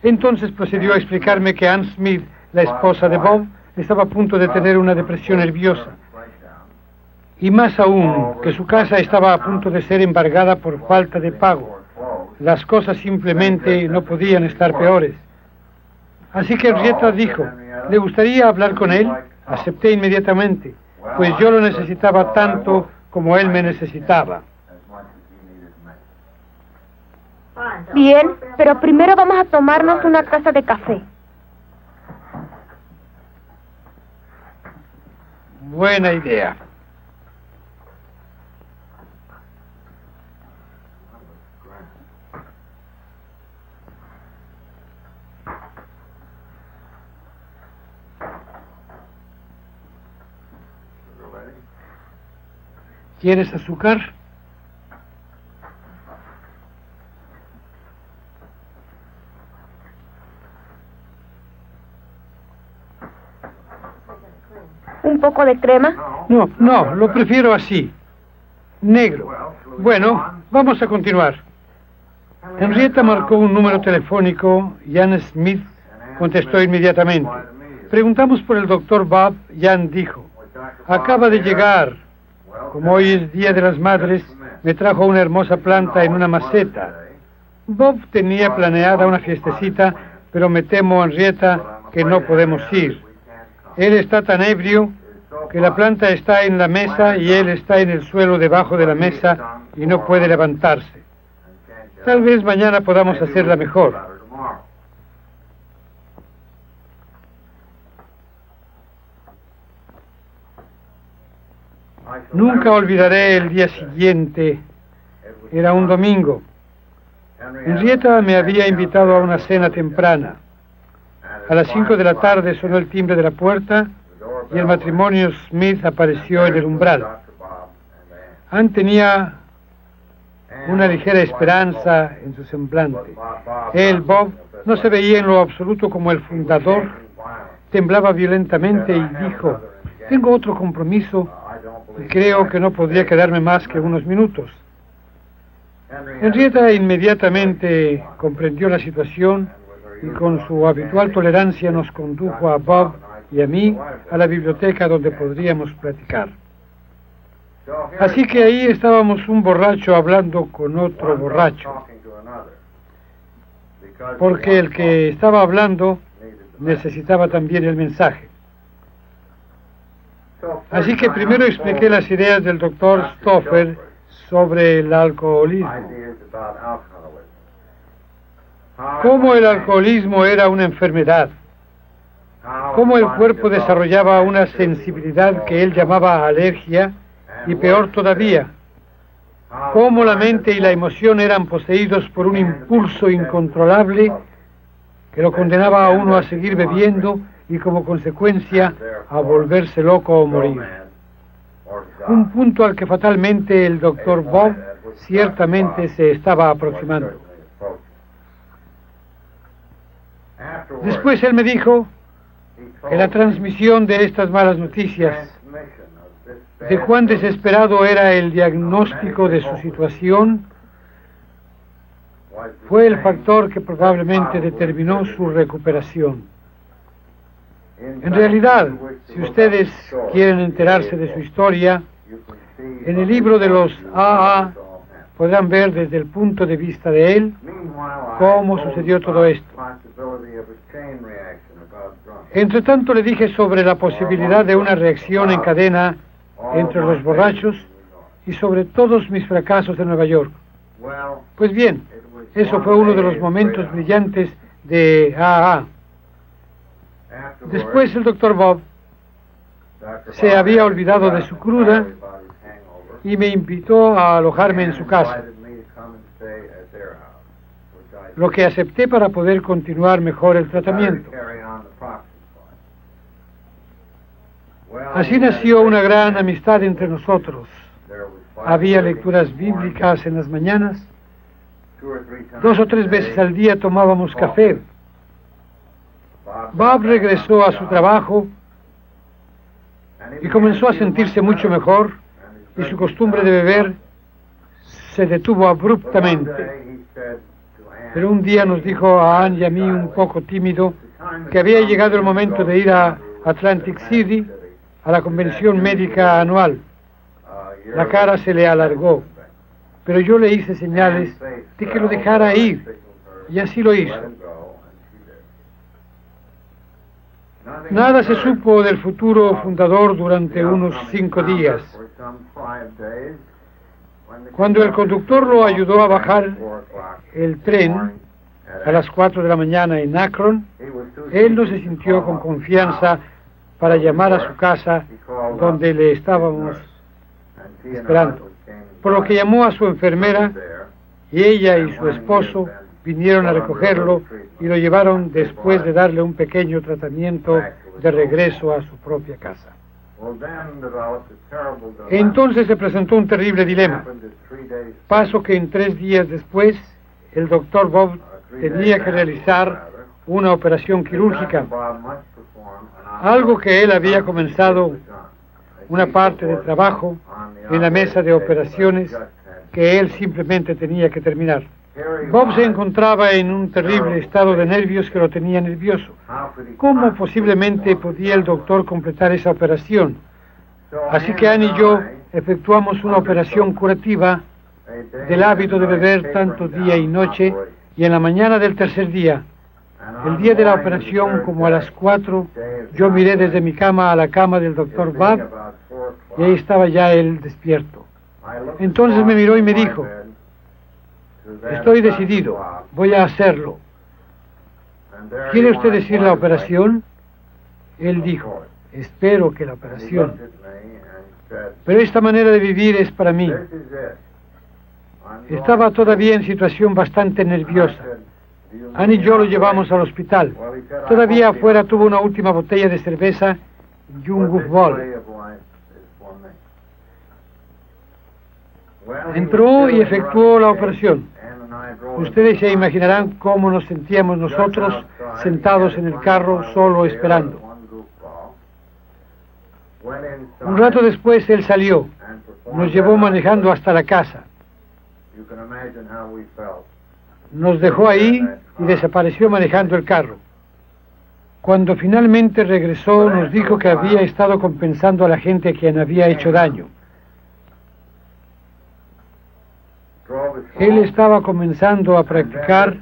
Entonces procedió a explicarme que Ann Smith, la esposa de Bob, estaba a punto de tener una depresión nerviosa. Y más aún, que su casa estaba a punto de ser embargada por falta de pago. Las cosas simplemente no podían estar peores. Así que Henrietta dijo, ¿le gustaría hablar con él? Acepté inmediatamente, pues yo lo necesitaba tanto como él me necesitaba. Bien, pero primero vamos a tomarnos una taza de café. Buena idea. ¿Quieres azúcar? ¿Un poco de crema? No, lo prefiero así. Negro. Bueno, vamos a continuar. Henrietta marcó un número telefónico y Ann Smith contestó inmediatamente. Preguntamos por el doctor Bob y Ann dijo, acaba de llegar. Como hoy es Día de las Madres, me trajo una hermosa planta en una maceta. Bob tenía planeada una fiestecita, pero me temo, Henrietta, que no podemos ir. Él está tan ebrio que la planta está en la mesa y él está en el suelo debajo de la mesa y no puede levantarse. Tal vez mañana podamos hacerla mejor. Nunca olvidaré el día siguiente. Era un domingo. Henrietta me había invitado a una cena temprana. A las 5 de la tarde sonó el timbre de la puerta y el matrimonio Smith apareció en el umbral. Ann tenía una ligera esperanza en su semblante. Él, Bob, no se veía en lo absoluto como el fundador. Temblaba violentamente y dijo, tengo otro compromiso y creo que no podría quedarme más que unos minutos. Henrietta inmediatamente comprendió la situación y con su habitual tolerancia nos condujo a Bob y a mí a la biblioteca donde podríamos platicar. Así que ahí estábamos un borracho hablando con otro borracho, porque el que estaba hablando necesitaba también el mensaje. Así que primero expliqué las ideas del doctor Stoffer sobre el alcoholismo. Cómo el alcoholismo era una enfermedad. Cómo el cuerpo desarrollaba una sensibilidad que él llamaba alergia y peor todavía. Cómo la mente y la emoción eran poseídos por un impulso incontrolable que lo condenaba a uno a seguir bebiendo y como consecuencia a volverse loco o morir. Un punto al que fatalmente el doctor Bob ciertamente se estaba aproximando. Después él me dijo que la transmisión de estas malas noticias, de cuán desesperado era el diagnóstico de su situación, fue el factor que probablemente determinó su recuperación. En realidad, si ustedes quieren enterarse de su historia, en el libro de los AA podrán ver desde el punto de vista de él cómo sucedió todo esto. Entre tanto le dije sobre la posibilidad de una reacción en cadena entre los borrachos y sobre todos mis fracasos en Nueva York. Pues bien, eso fue uno de los momentos brillantes de AA. Después el doctor Bob se había olvidado de su cruda y me invitó a alojarme en su casa, lo que acepté para poder continuar mejor el tratamiento. Así nació una gran amistad entre nosotros. Había lecturas bíblicas en las mañanas. 2 o 3 veces al día tomábamos café. Bob regresó a su trabajo y comenzó a sentirse mucho mejor y su costumbre de beber se detuvo abruptamente. Pero un día nos dijo a Ann y a mí, un poco tímido, que había llegado el momento de ir a Atlantic City a la convención médica anual. La cara se le alargó, pero yo le hice señales de que lo dejara ir, y así lo hizo. Nada se supo del futuro fundador durante unos 5 días. Cuando el conductor lo ayudó a bajar el tren a las 4 de la mañana en Akron, él no se sintió con confianza para llamar a su casa, donde le estábamos esperando. Por lo que llamó a su enfermera, y ella y su esposo vinieron a recogerlo y lo llevaron, después de darle un pequeño tratamiento, de regreso a su propia casa. Entonces se presentó un terrible dilema. Pasó que en 3 días después, el doctor Bob tenía que realizar una operación quirúrgica, algo que él había comenzado una parte de trabajo en la mesa de operaciones que él simplemente tenía que terminar. Bob se encontraba en un terrible estado de nervios que lo tenía nervioso. ¿Cómo posiblemente podía el doctor completar esa operación? Así que Ann y yo efectuamos una operación curativa del hábito de beber tanto día y noche, y en la mañana del tercer día, el día de la operación, como a las 4, yo miré desde mi cama a la cama del doctor Bob, y ahí estaba ya él despierto. Entonces me miró y me dijo: estoy decidido, voy a hacerlo. ¿Quiere usted decir la operación? Él dijo: espero que la operación. Pero esta manera de vivir es para mí. Estaba todavía en situación bastante nerviosa. Ann y yo lo llevamos al hospital. Todavía afuera tuvo una última botella de cerveza y un goofball. Entró y efectuó la operación. Ustedes se imaginarán cómo nos sentíamos nosotros sentados en el carro, solo esperando. Un rato después él salió, nos llevó manejando hasta la casa. Nos dejó ahí y desapareció manejando el carro. Cuando finalmente regresó, nos dijo que había estado compensando a la gente a quien había hecho daño. Él estaba comenzando a practicar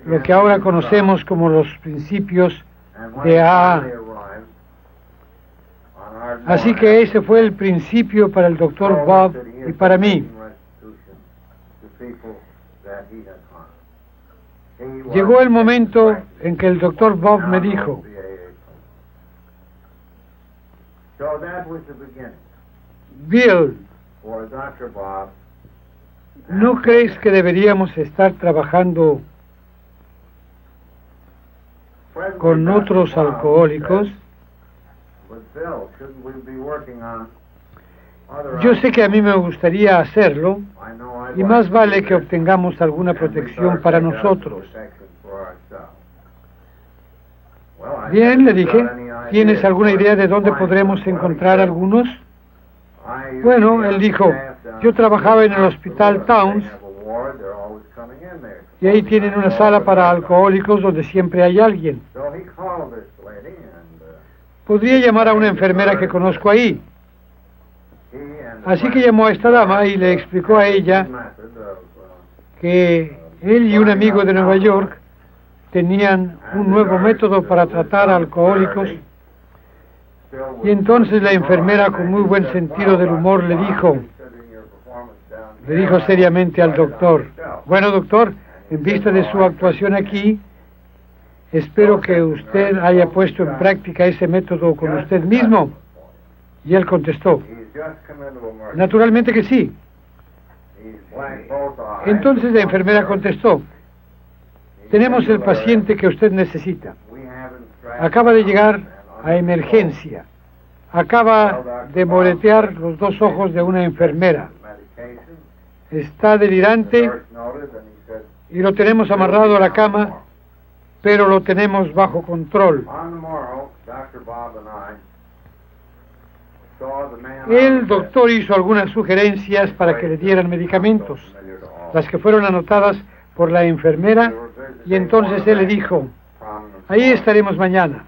lo que ahora conocemos como los principios de AA. Así que ese fue el principio para el doctor Bob y para mí. Llegó el momento en que el doctor Bob me dijo: Bill, ¿no crees que deberíamos estar trabajando con otros alcohólicos? Yo sé que a mí me gustaría hacerlo, y más vale que obtengamos alguna protección para nosotros. Bien, le dije, ¿tienes alguna idea de dónde podremos encontrar algunos? Bueno, él dijo: yo trabajaba en el hospital Towns, y ahí tienen una sala para alcohólicos donde siempre hay alguien. Podría llamar a una enfermera que conozco ahí. Así que llamó a esta dama y le explicó a ella que él y un amigo de Nueva York tenían un nuevo método para tratar a alcohólicos. Y entonces la enfermera, con muy buen sentido del humor, le dijo seriamente al doctor: bueno, doctor, en vista de su actuación aquí, espero que usted haya puesto en práctica ese método con usted mismo. Y él contestó: naturalmente que sí. Entonces la enfermera contestó: tenemos el paciente que usted necesita. Acaba de llegar a emergencia. Acaba de moretear los 2 ojos de una enfermera. Está delirante y lo tenemos amarrado a la cama, pero lo tenemos bajo control. El doctor hizo algunas sugerencias para que le dieran medicamentos, las que fueron anotadas por la enfermera Y entonces él le dijo, ahí estaremos mañana.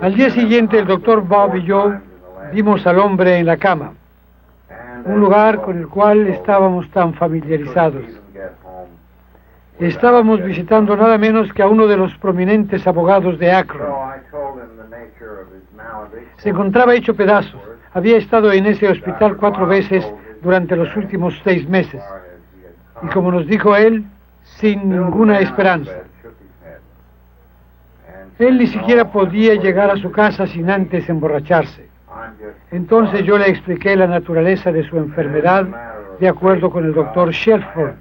Al día siguiente el doctor Bob y yo vimos al hombre en la cama, un lugar con el cual estábamos tan familiarizados. Estábamos visitando nada menos que a uno de los prominentes abogados de Akron. Se encontraba hecho pedazos. Había estado en ese hospital 4 veces durante los últimos 6 meses. Y como nos dijo él, sin ninguna esperanza. Él ni siquiera podía llegar a su casa sin antes emborracharse. Entonces yo le expliqué la naturaleza de su enfermedad de acuerdo con el doctor Shelford.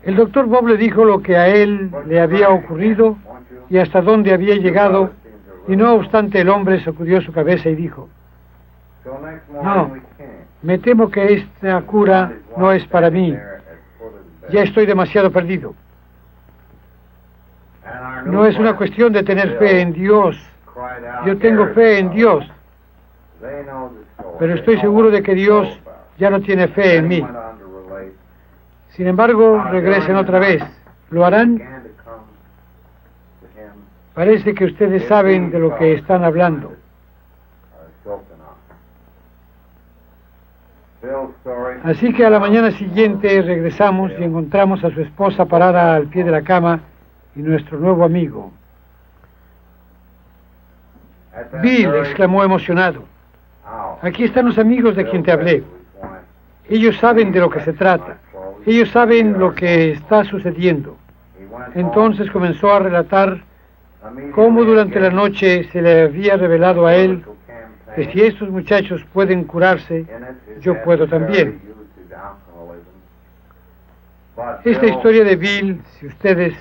El doctor Bob le dijo lo que a él le había ocurrido y hasta dónde había llegado, y no obstante el hombre sacudió su cabeza y dijo, no, me temo que esta cura no es para mí, ya estoy demasiado perdido. No es una cuestión de tener fe en Dios, yo tengo fe en Dios, pero estoy seguro de que Dios ya no tiene fe en mí. Sin embargo, regresen otra vez. ¿Lo harán? Parece que ustedes saben de lo que están hablando. Así que a la mañana siguiente regresamos y encontramos a su esposa parada al pie de la cama y nuestro nuevo amigo. Bill, exclamó emocionado, aquí están los amigos de quien te hablé. Ellos saben de lo que se trata. Ellos saben lo que está sucediendo. Entonces comenzó a relatar cómo durante la noche se le había revelado a él que si estos muchachos pueden curarse, yo puedo también. Esta historia de Bill, si ustedes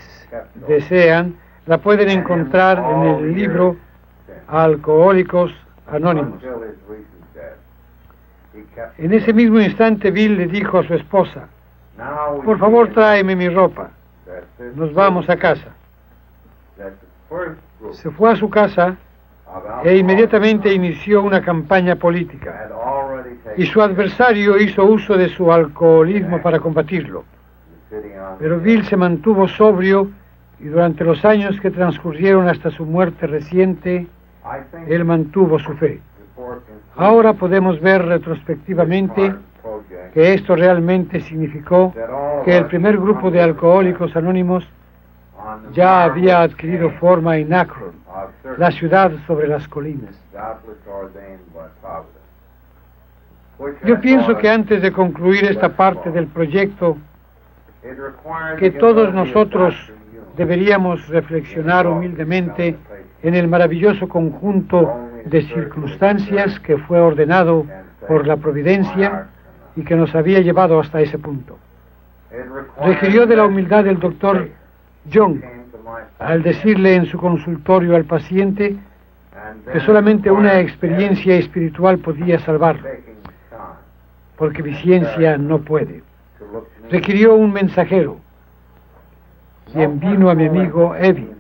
desean, la pueden encontrar en el libro Alcohólicos Anónimos. En ese mismo instante Bill le dijo a su esposa, por favor tráeme mi ropa, nos vamos a casa. Se fue a su casa e inmediatamente inició una campaña política, y su adversario hizo uso de su alcoholismo para combatirlo. Pero Bill se mantuvo sobrio y durante los años que transcurrieron hasta su muerte reciente, él mantuvo su fe. Ahora podemos ver retrospectivamente que esto realmente significó que el primer grupo de alcohólicos anónimos ya había adquirido forma en Akron, la ciudad sobre las colinas. Yo pienso que antes de concluir esta parte del proyecto, que todos nosotros deberíamos reflexionar humildemente en el maravilloso conjunto de circunstancias que fue ordenado por la providencia y que nos había llevado hasta ese punto. Requirió de la humildad del doctor Young al decirle en su consultorio al paciente que solamente una experiencia espiritual podía salvarlo, porque mi ciencia no puede. Requirió un mensajero, quien vino a mi amigo Evie.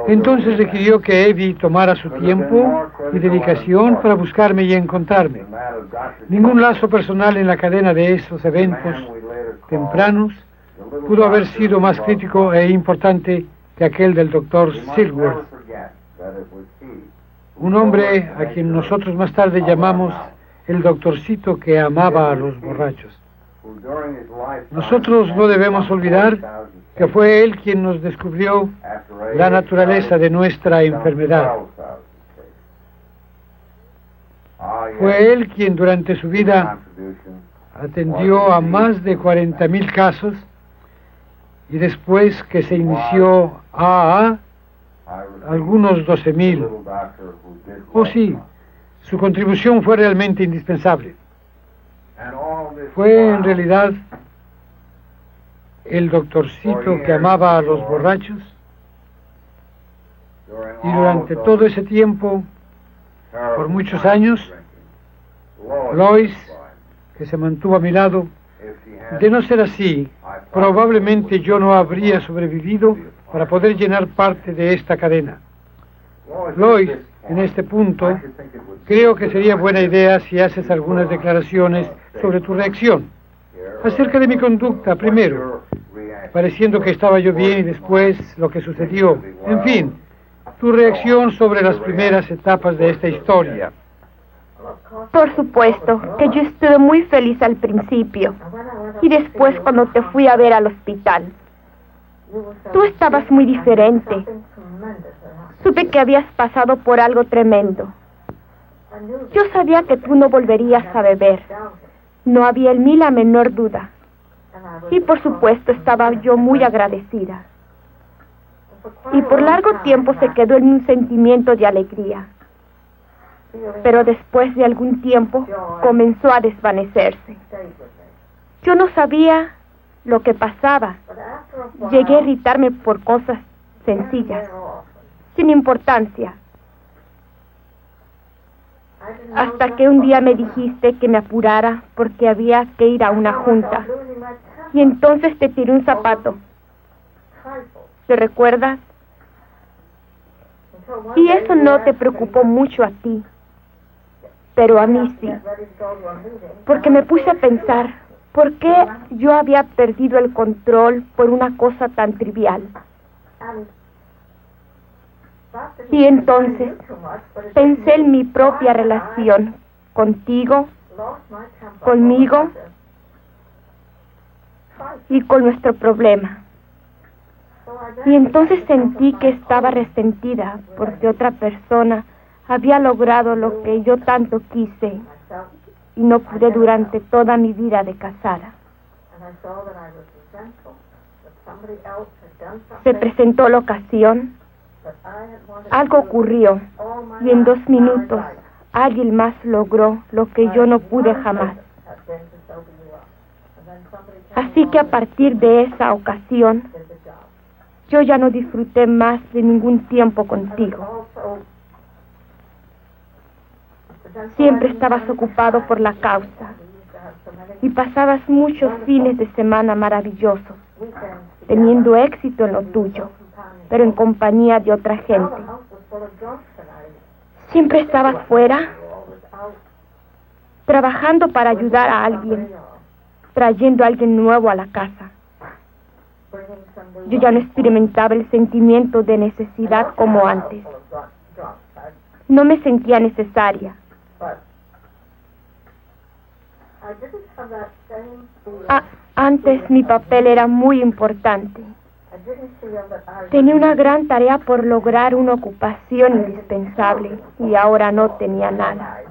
Entonces requirió que Evie tomara su tiempo y dedicación para buscarme y encontrarme. Ningún lazo personal en la cadena de esos eventos tempranos pudo haber sido más crítico e importante que aquel del doctor Silworth, un hombre a quien nosotros más tarde llamamos el doctorcito que amaba a los borrachos. Nosotros no debemos olvidar que fue él quien nos descubrió la naturaleza de nuestra enfermedad. Fue él quien durante su vida atendió a más de 40,000 casos y después que se inició AA, algunos 12,000. Oh sí, su contribución fue realmente indispensable. Fue en realidad el doctorcito que amaba a los borrachos, y durante todo ese tiempo, por muchos años, Lois, que se mantuvo a mi lado, de no ser así, probablemente yo no habría sobrevivido para poder llenar parte de esta cadena. Lois En este punto, creo que sería buena idea si haces algunas declaraciones sobre tu reacción. Acerca de mi conducta, primero, pareciendo que estaba yo bien y después lo que sucedió. En fin, tu reacción sobre las primeras etapas de esta historia. Por supuesto que yo estuve muy feliz al principio y después cuando te fui a ver al hospital. Tú estabas muy diferente. Supe que habías pasado por algo tremendo. Yo sabía que tú no volverías a beber. No había en mí la menor duda. Y por supuesto estaba yo muy agradecida. Y por largo tiempo se quedó en un sentimiento de alegría. Pero después de algún tiempo comenzó a desvanecerse. Yo no sabía lo que pasaba. Llegué a irritarme por cosas sencillas, sin importancia. Hasta que un día me dijiste que me apurara porque había que ir a una junta. Y entonces te tiré un zapato. ¿Te recuerdas? Y eso no te preocupó mucho a ti, pero a mí sí. Porque me puse a pensar, ¿por qué yo había perdido el control por una cosa tan trivial? Y entonces pensé en mi propia relación contigo, conmigo y con nuestro problema. Y entonces sentí que estaba resentida porque otra persona había logrado lo que yo tanto quise y no pude durante toda mi vida de casada. Se presentó la ocasión, algo ocurrió y en 2 minutos alguien más logró lo que yo no pude jamás. Así que a partir de esa ocasión, yo ya no disfruté más de ningún tiempo contigo. Siempre estabas ocupado por la causa y pasabas muchos fines de semana maravillosos, teniendo éxito en lo tuyo, pero en compañía de otra gente. Siempre estabas fuera, trabajando para ayudar a alguien, trayendo a alguien nuevo a la casa. Yo ya no experimentaba el sentimiento de necesidad como antes. No me sentía necesaria. Antes mi papel era muy importante. Tenía una gran tarea por lograr una ocupación indispensable y ahora no tenía nada.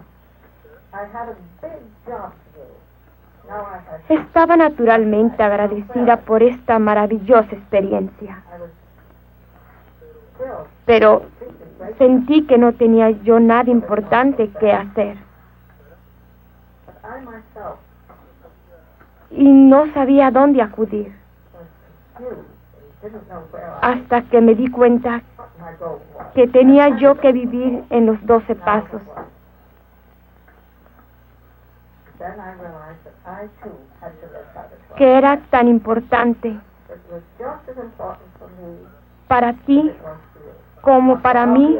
Estaba naturalmente agradecida por esta maravillosa experiencia. Pero sentí que no tenía yo nada importante que hacer. Y no sabía a dónde acudir. Hasta que me di cuenta que tenía yo que vivir en los 12 pasos. Que era tan importante para ti como para mí